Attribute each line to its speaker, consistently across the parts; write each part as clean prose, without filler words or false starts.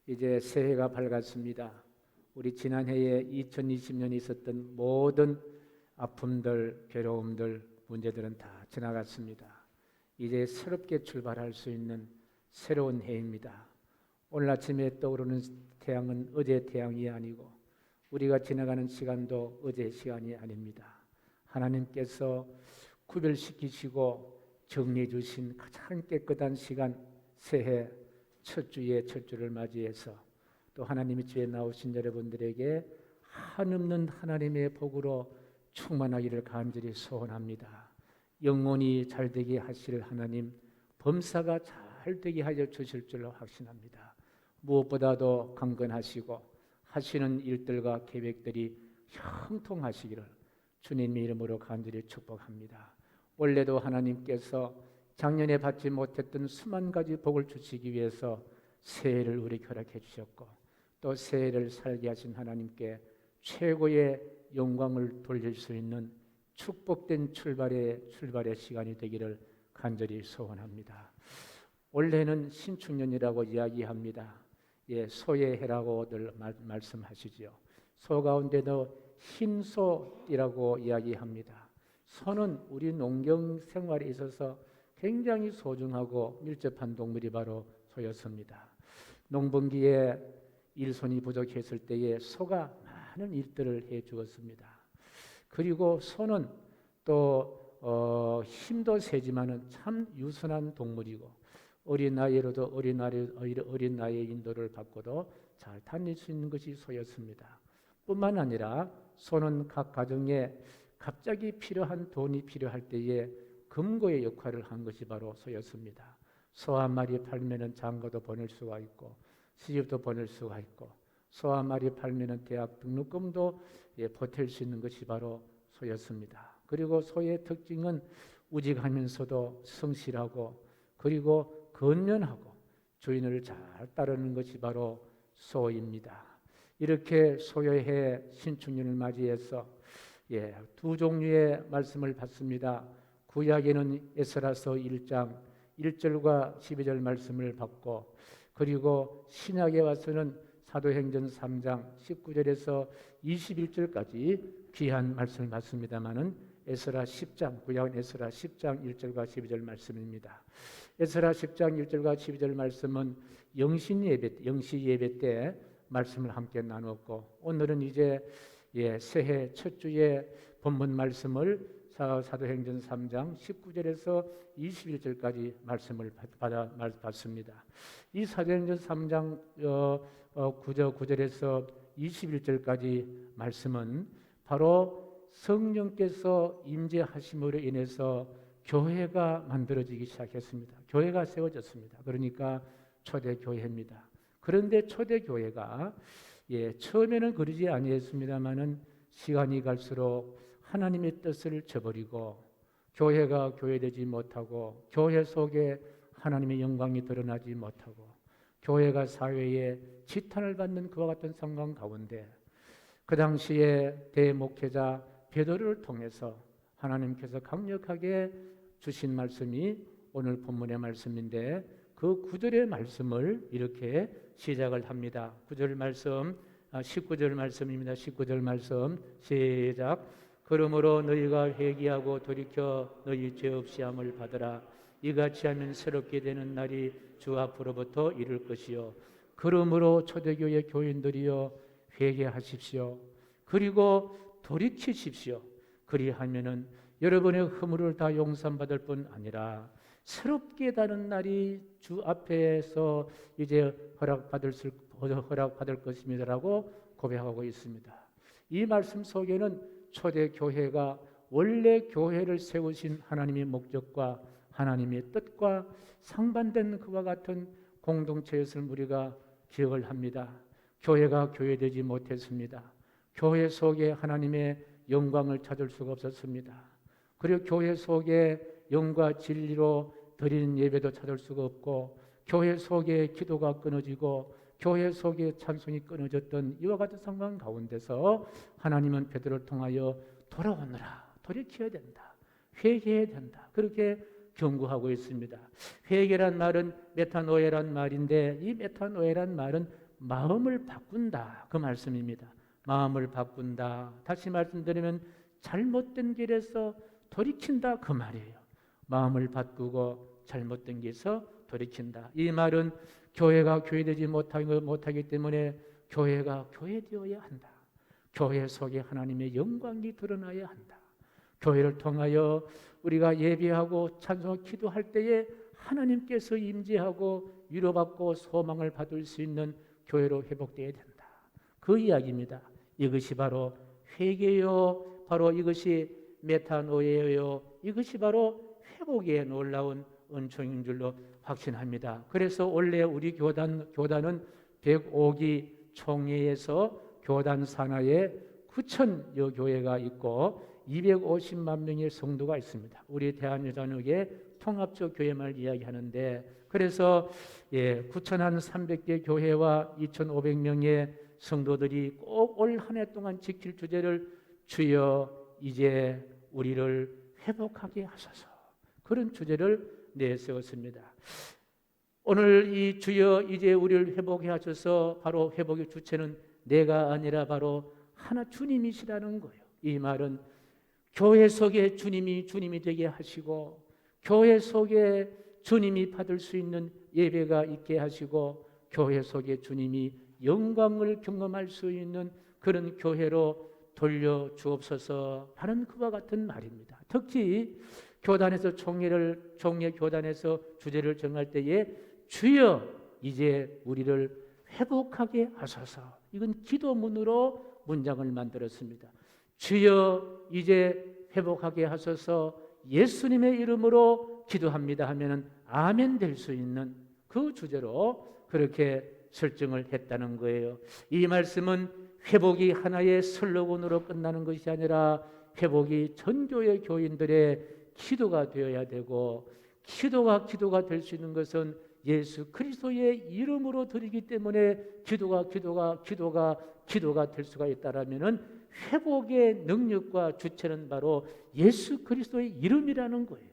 Speaker 1: 이제 새해가 밝았습니다. 우리 지난해에 2020년에 있었던 모든 아픔들, 괴로움들, 문제들은 다 지나갔습니다. 이제 새롭게 출발할 수 있는 새로운 해입니다. 오늘 아침에 떠오르는 태양은 어제 태양이 아니고 우리가 지나가는 시간도 어제 시간이 아닙니다. 하나님께서 구별시키시고 정리해 주신 가장 깨끗한 시간, 새해 첫 주의 첫 주를 맞이해서 또 하나님의 주에 나오신 여러분들에게 한없는 하나님의 복으로 충만하기를 간절히 소원합니다. 영혼이 잘되게 하실 하나님, 범사가 잘되게 하여 주실 줄로 확신합니다. 무엇보다도 강건하시고 하시는 일들과 계획들이 형통하시기를 주님의 이름으로 간절히 축복합니다. 원래도 하나님께서 작년에 받지 못했던 수만 가지 복을 주시기 위해서 새해를 우리 허락해 주셨고 또 새해를 살게 하신 하나님께 최고의 영광을 돌릴 수 있는 축복된 출발의 시간이 되기를 간절히 소원합니다. 올해는 신축년이라고 이야기합니다. 소의 해라고들 말씀하시지요. 소 가운데도 흰소이라고 이야기합니다. 소는 우리 농경 생활에 있어서 굉장히 소중하고 밀접한 동물이 바로 소였습니다. 농번기에 일손이 부족했을 때에 소가 많은 일들을 해 주었습니다. 그리고 소는 또 힘도 세지만은 참 유순한 동물이고 어린 나이로도 어린 나이의 인도를 받고도 잘 다닐 수 있는 것이 소였습니다. 뿐만 아니라 소는 각 가정에 갑자기 필요한 돈이 필요할 때에 금고의 역할을 한 것이 바로 소였습니다. 소 한 마리 팔면은 장가도 보낼 수가 있고 시집도 보낼 수가 있고 소 한 마리 팔면은 대학 등록금도 보탤 수 있는 것이 바로 소였습니다. 그리고 소의 특징은 우직하면서도 성실하고 그리고 건면하고 주인을 잘 따르는 것이 바로 소입니다. 이렇게 소의 해 신축년을 맞이해서 두 종류의 말씀을 받습니다. 구약에는 에스라서 1장 1절과 12절 말씀을 받고 그리고 신약에 와서는 사도행전 3장 19절에서 21절까지 귀한 말씀을 받습니다마는 에스라 10장 구약은 에스라 10장 1절과 12절 말씀입니다. 에스라 10장 1절과 12절 말씀은 영시 예배 때 말씀을 함께 나누었고 오늘은 이제 새해 첫 주의 본문 말씀을 사도행전 3장 19절에서 21절까지 말씀을 받습니다. 이 사도행전 3장 9절에서 21절까지 말씀은 바로 성령께서 임재하심으로 인해서 교회가 만들어지기 시작했습니다. 교회가 세워졌습니다. 그러니까 초대교회입니다. 그런데 초대교회가 처음에는 그러지 아니했습니다마는 시간이 갈수록 하나님의 뜻을 저버리고 교회가 교회되지 못하고 교회 속에 하나님의 영광이 드러나지 못하고 교회가 사회에 지탄을 받는 그와 같은 상황 가운데 그 당시에 대목회자 베드로를 통해서 하나님께서 강력하게 주신 말씀이 오늘 본문의 말씀인데 그 9절의 말씀을 이렇게 시작을 합니다. 9절 말씀 19절 말씀입니다. 19절 말씀 시작. 그러므로 너희가 회개하고 돌이켜 너희 죄 없이 함을 받으라. 이같이 하면 새롭게 되는 날이 주 앞으로부터 이를 것이요. 그러므로 초대교회 교인들이여 회개하십시오. 그리고 돌이키십시오. 그리하면은 여러분의 허물을 다 용서받을 뿐 아니라 새롭게 다른 날이 주 앞에서 이제 허락받을 것입니다라고 고백하고 있습니다. 이 말씀 속에는 초대교회가 원래 교회를 세우신 하나님의 목적과 하나님의 뜻과 상반된 그와 같은 공동체였을 우리가 기억을 합니다. 교회가 교회되지 못했습니다. 교회 속에 하나님의 영광을 찾을 수가 없었습니다. 그리고 교회 속에 영과 진리로 드리는 예배도 찾을 수가 없고 교회 속에 기도가 끊어지고 교회 속에 찬송이 끊어졌던 이와 같은 상황 가운데서 하나님은 베드로를 통하여 돌아오너라, 돌이켜야 된다, 회개해야 된다, 그렇게 경고하고 있습니다. 회개란 말은 메타노에란 말인데 이 메타노에란 말은 마음을 바꾼다, 그 말씀입니다. 마음을 바꾼다. 다시 말씀드리면 잘못된 길에서 돌이킨다, 그 말이에요. 마음을 바꾸고 잘못된 길에서 돌이킨다. 이 말은 교회가 교회되지 못하기 때문에 교회가 교회되어야 한다. 교회 속에 하나님의 영광이 드러나야 한다. 교회를 통하여 우리가 예배하고 찬송하고 기도할 때에 하나님께서 임재하고 위로받고 소망을 받을 수 있는 교회로 회복되어야 된다. 그 이야기입니다. 이것이 바로 회개요, 바로 이것이 메타노예요. 이것이 바로 회복의 놀라운 은총인 줄로 확신합니다. 그래서 원래 우리 교단은 105기 총회에서 교단 산하에 9,000여 교회가 있고 250만 명의 성도가 있습니다. 우리 대한여자능의 통합적 교회만을 이야기하는데, 그래서 9,300개 교회와 2,500명의 성도들이 꼭 올 한 해 동안 지킬 주제를 주여 이제 우리를 회복하게 하소서, 그런 주제를 내세웠습니다. 오늘 이 주여 이제 우리를 회복해 하셔서, 바로 회복의 주체는 내가 아니라 바로 하나 주님이시라는 거예요. 이 말은 교회 속에 주님이 되게 하시고, 교회 속에 주님이 받을 수 있는 예배가 있게 하시고, 교회 속에 주님이 영광을 경험할 수 있는 그런 교회로 돌려 주옵소서 하는 그와 같은 말입니다. 특히 교단에서 총회 교단에서 주제를 정할 때에 주여 이제 우리를 회복하게 하소서, 이건 기도문으로 문장을 만들었습니다. 주여 이제 회복하게 하소서, 예수님의 이름으로 기도합니다 하면은 아멘 될 수 있는 그 주제로 그렇게 설정을 했다는 거예요. 이 말씀은 회복이 하나의 슬로건으로 끝나는 것이 아니라 회복이 전교회 교인들의 기도가 되어야 되고, 기도가 될 수 있는 것은 예수 그리스도의 이름으로 드리기 때문에 기도가 될 수가 있다라면은 회복의 능력과 주체는 바로 예수 그리스도의 이름이라는 거예요.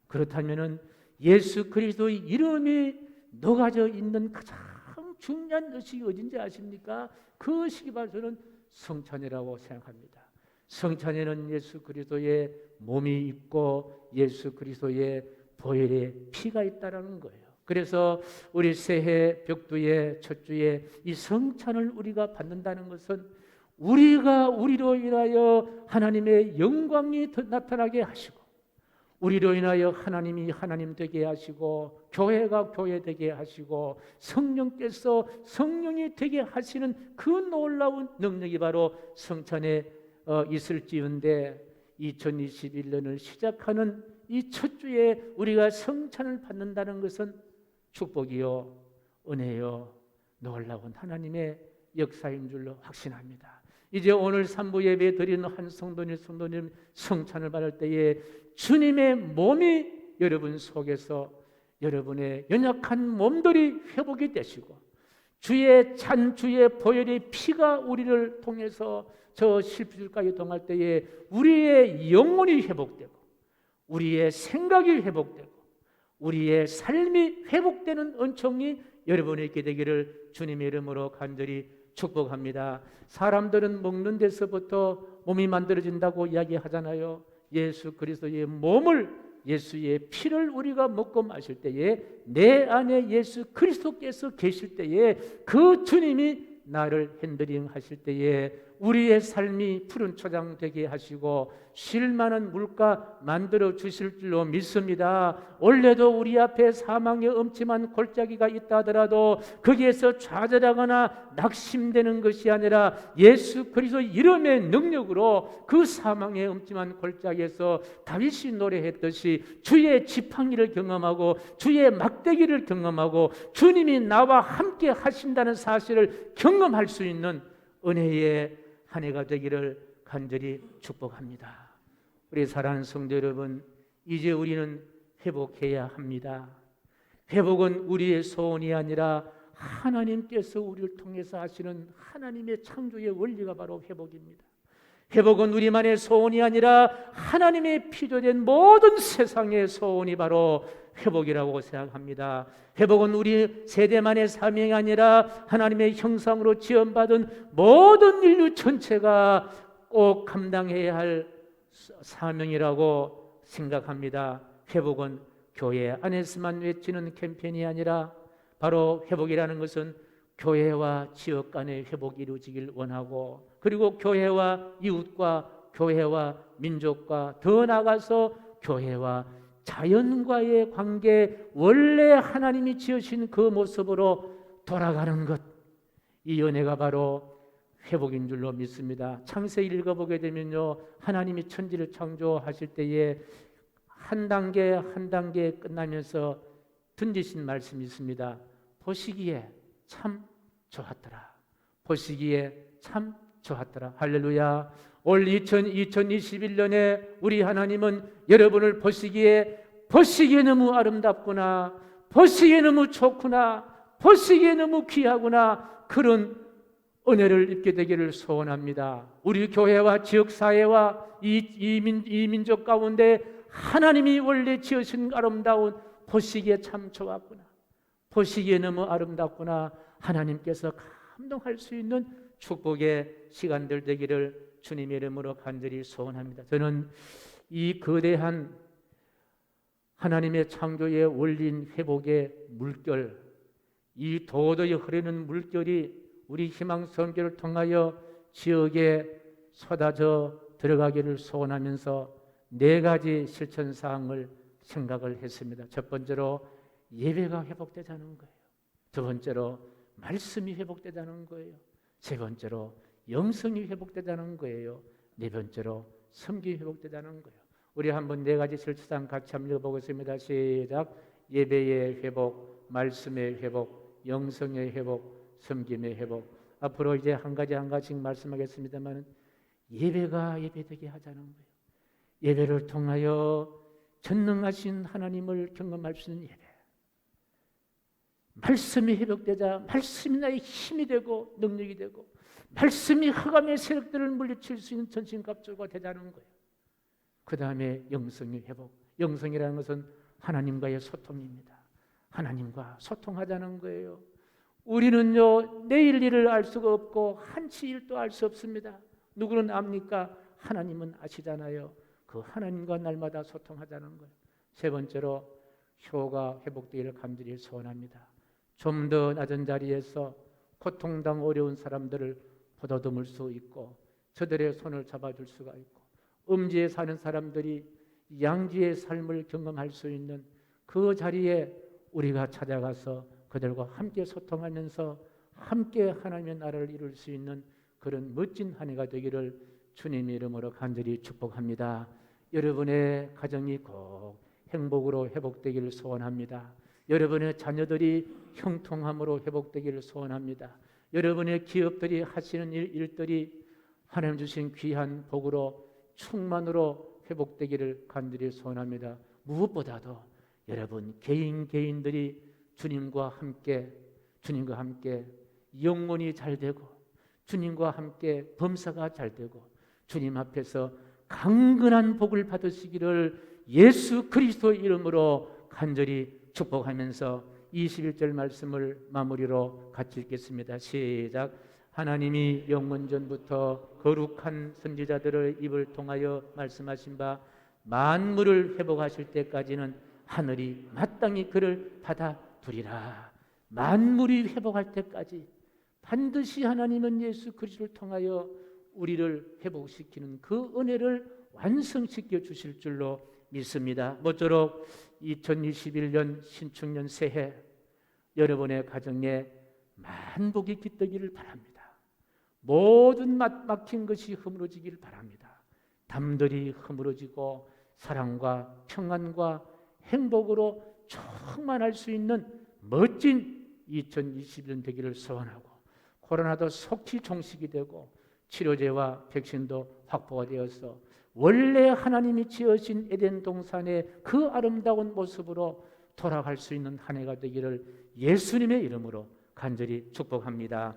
Speaker 1: 그렇다면은 예수 그리스도의 이름이 녹아져 있는 가장 중요한 의식이 어딘지 아십니까? 그 의식이 바로 저는 성찬이라고 생각합니다. 성찬에는 예수 그리스도의 몸이 있고 예수 그리스도의 보혈의 피가 있다라는 거예요. 그래서 우리 새해 벽두의 첫 주에 이 성찬을 우리가 받는다는 것은 우리가 우리로 인하여 하나님의 영광이 나타나게 하시고, 우리로 인하여 하나님이 하나님 되게 하시고, 교회가 교회 되게 하시고, 성령께서 성령이 되게 하시는 그 놀라운 능력이 바로 성찬에 있을지언데, 2021년을 시작하는 이 첫 주에 우리가 성찬을 받는다는 것은 축복이요, 은혜요, 놀라운 하나님의 역사인 줄로 확신합니다. 이제 오늘 3부 예배 드리는 한 성도님 성찬을 받을 때에 주님의 몸이 여러분 속에서 여러분의 연약한 몸들이 회복이 되시고, 주의 보혈의 피가 우리를 통해서 저 실핏줄까지 동할 때에 우리의 영혼이 회복되고, 우리의 생각이 회복되고, 우리의 삶이 회복되는 은총이 여러분에게 되기를 주님의 이름으로 간절히 축복합니다. 사람들은 먹는 데서부터 몸이 만들어진다고 이야기하잖아요. 예수 그리스도의 몸을, 예수의 피를 우리가 먹고 마실 때에 내 안에 예수 그리스도께서 계실 때에 그 주님이 나를 핸들링 하실 때에 우리의 삶이 푸른 초장 되게 하시고 쉴 만한 물가 만들어 주실 줄로 믿습니다. 원래도 우리 앞에 사망의 음침한 골짜기가 있다 하더라도 거기에서 좌절하거나 낙심되는 것이 아니라 예수 그리스도 이름의 능력으로 그 사망의 음침한 골짜기에서 다윗이 노래했듯이 주의 지팡이를 경험하고 주의 막대기를 경험하고 주님이 나와 함께 하신다는 사실을 경험할 수 있는 은혜의 한 해가 되기를 간절히 축복합니다. 우리 사랑하는 성도 여러분, 이제 우리는 회복해야 합니다. 회복은 우리의 소원이 아니라 하나님께서 우리를 통해서 하시는 하나님의 창조의 원리가 바로 회복입니다. 회복은 우리만의 소원이 아니라 하나님의 피조된 모든 세상의 소원이 바로 회복이라고 생각합니다. 회복은 우리 세대만의 사명이 아니라 하나님의 형상으로 지음받은 모든 인류 전체가 꼭 감당해야 할 사명이라고 생각합니다. 회복은 교회 안에서만 외치는 캠페인이 아니라 바로 회복이라는 것은 교회와 지역 간의 회복이 이루어지길 원하고, 그리고 교회와 이웃과 교회와 민족과 더 나아가서 교회와 자연과의 관계, 원래 하나님이 지으신 그 모습으로 돌아가는 것, 이 은혜가 바로 회복인 줄로 믿습니다. 창세기 읽어보게 되면요, 하나님이 천지를 창조하실 때에 한 단계 한 단계 끝나면서 던지신 말씀이 있습니다. 보시기에 참 좋았더라. 보시기에 참 좋았더라. 할렐루야. 올 2021년에 우리 하나님은 여러분을 보시기에 너무 아름답구나, 보시기에 너무 좋구나, 보시기에 너무 귀하구나, 그런 은혜를 입게 되기를 소원합니다. 우리 교회와 지역사회와 이 민족 가운데 하나님이 원래 지으신 아름다운, 보시기에 참 좋았구나, 보시기에 너무 아름답구나, 하나님께서 감동할 수 있는 축복의 시간들 되기를 주님의 이름으로 간절히 소원합니다. 저는 이 거대한 하나님의 창조의 원리인 회복의 물결, 이 도저히 흐르는 물결이 우리 희망선교를 통하여 지역에 쏟아져 들어가기를 소원하면서 4가지 실천사항을 생각을 했습니다. 첫 번째로 예배가 회복되자는 거예요. 두 번째로 말씀이 회복되자는 거예요. 세 번째로 영성이 회복되자는 거예요. 네 번째로 섬김이 회복되자는 거예요. 우리 한번 4가지 실천사항 같이 한번 읽어보겠습니다. 시작. 예배의 회복, 말씀의 회복, 영성의 회복, 섬김의 회복. 앞으로 이제 한 가지씩 말씀하겠습니다만, 예배가 예배되게 하자는 거예요. 예배를 통하여 전능하신 하나님을 경험할 수 있는 예배. 말씀이 회복되자 말씀이 나의 힘이 되고 능력이 되고, 말씀이 흑암의 세력들을 물리칠 수 있는 전신갑주가 되자는 거예요. 그 다음에 영성의 회복. 영성이라는 것은 하나님과의 소통입니다. 하나님과 소통하자는 거예요. 우리는요, 내일 일을 알 수가 없고 한치 일도 알 수 없습니다. 누구는 압니까? 하나님은 아시잖아요. 그 하나님과 날마다 소통하자는 거예요. 세 번째로 효가 회복되기를 간절히 소원합니다. 좀 더 낮은 자리에서 고통당 어려운 사람들을 보다듬을 수 있고, 저들의 손을 잡아줄 수가 있고, 음지에 사는 사람들이 양지의 삶을 경험할 수 있는 그 자리에 우리가 찾아가서 그들과 함께 소통하면서 함께 하나님의 나라를 이룰 수 있는 그런 멋진 한 해가 되기를 주님의 이름으로 간절히 축복합니다. 여러분의 가정이 꼭 행복으로 회복되기를 소원합니다. 여러분의 자녀들이 형통함으로 회복되기를 소원합니다. 여러분의 기업들이 하시는 일들이 하나님 주신 귀한 복으로 충만으로 회복되기를 간절히 소원합니다. 무엇보다도 여러분 개인들이 주님과 함께 영혼이 잘 되고, 주님과 함께 범사가 잘 되고, 주님 앞에서 강건한 복을 받으시기를 예수 그리스도 이름으로 간절히 축복하면서 21절 말씀을 마무리로 같이 읽겠습니다. 시작. 하나님이 영원전부터 거룩한 선지자들의 입을 통하여 말씀하신 바 만물을 회복하실 때까지는 하늘이 마땅히 그를 받아두리라. 만물이 회복할 때까지 반드시 하나님은 예수 그리스도를 통하여 우리를 회복시키는 그 은혜를 완성시켜 주실 줄로 믿습니다. 모쪼록 2021년 신축년 새해 여러분의 가정에 만복이 깃들기를 바랍니다. 모든 막힌 것이 허물어지기를 바랍니다. 담들이 허물어지고 사랑과 평안과 행복으로 충만할 수 있는 멋진 2021년 되기를 소원하고, 코로나도 속히 종식이 되고 치료제와 백신도 확보가 되어서 원래 하나님이 지으신 에덴 동산의 그 아름다운 모습으로 돌아갈 수 있는 한 해가 되기를 예수님의 이름으로 간절히 축복합니다.